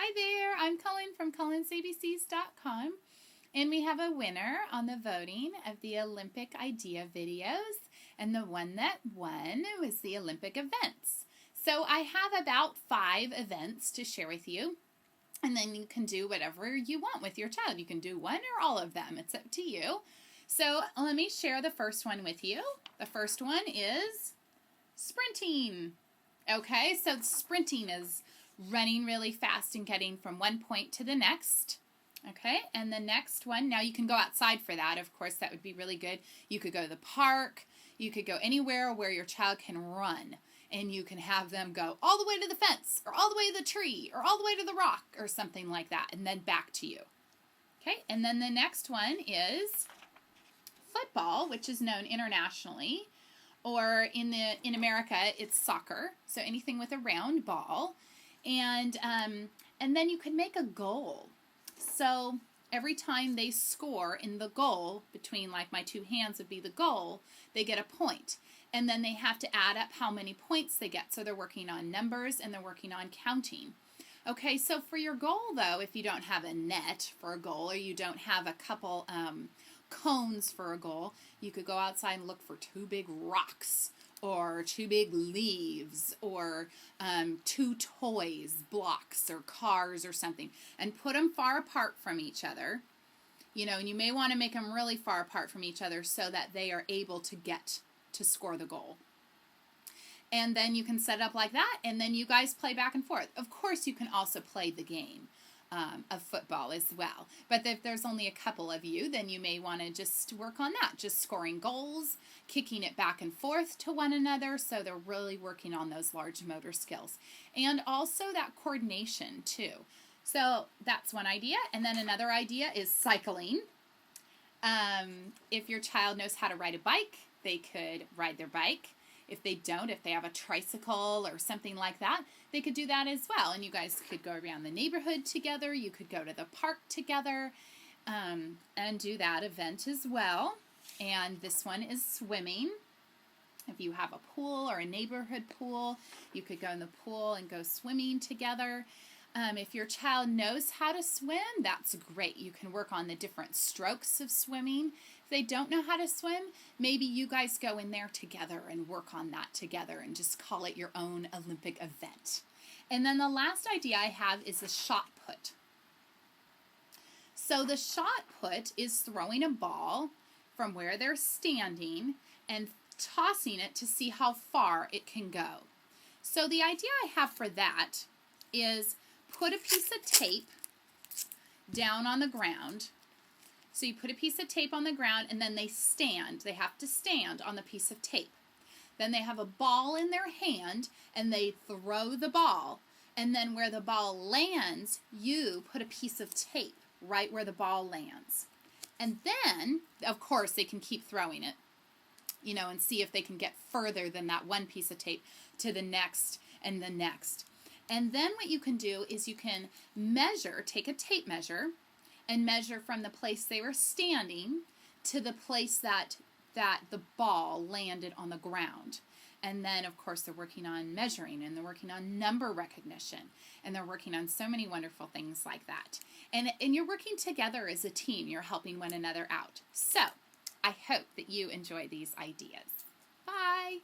Hi there, I'm Cullen from CullensABCs.com, and we have a winner on the voting of the Olympic idea videos, and the one that won was the Olympic events. So I have about 5 events to share with you, and then you can do whatever you want with your child. You can do one or all of them. It's up to you. So let me share the first one with you. The first one is sprinting. Okay, so sprinting is running really fast and getting from one point to the next. Okay, and the next one, now you can go outside for that. Of course, that would be really good. You could go to the park. You could go anywhere where your child can run, and you can have them go all the way to the fence, or all the way to the tree, or all the way to the rock, or something like that, and then back to you. Okay, and then the next one is football, which is known internationally, or in America, it's soccer, so anything with a round ball. And then you can make a goal. So every time they score in the goal, between like my 2 hands would be the goal, they get a point. And then they have to add up how many points they get. So they're working on numbers and they're working on counting. Okay, so for your goal though, if you don't have a net for a goal, or you don't have a couple cones for a goal, you could go outside and look for 2 big rocks, or 2 big leaves, or 2 toys, blocks, or cars, or something, and put them far apart from each other. You know, and you may want to make them really far apart from each other so that they are able to get to score the goal. And then you can set it up like that, and then you guys play back and forth. Of course, you can also play the game of football as well. But if there's only a couple of you, then you may want to just work on that, just scoring goals, kicking it back and forth to one another, so they're really working on those large motor skills. And also that coordination too. So that's one idea. And then another idea is cycling. If your child knows how to ride a bike, they could ride their bike. If they don't, if they have a tricycle or something like that, they could do that as well. And you guys could go around the neighborhood together. You could go to the park together and do that event as well. And this one is swimming. If you have a pool or a neighborhood pool, you could go in the pool and go swimming together. If your child knows how to swim, that's great. You can work on the different strokes of swimming. If they don't know how to swim, maybe you guys go in there together and work on that together and just call it your own Olympic event. And then the last idea I have is the shot put. So the shot put is throwing a ball from where they're standing and tossing it to see how far it can go. So the idea I have for that is put a piece of tape down on the ground. So you put a piece of tape on the ground, and then they stand. They have to stand on the piece of tape. Then they have a ball in their hand, and they throw the ball. And then where the ball lands, you put a piece of tape right where the ball lands. And then, of course, they can keep throwing it, you know, and see if they can get further than that one piece of tape to the next and the next. And then what you can do is you can measure, take a tape measure, and measure from the place they were standing to the place that the ball landed on the ground. And then, of course, they're working on measuring, and they're working on number recognition, and they're working on so many wonderful things like that. And you're working together as a team. You're helping one another out. So I hope that you enjoy these ideas. Bye.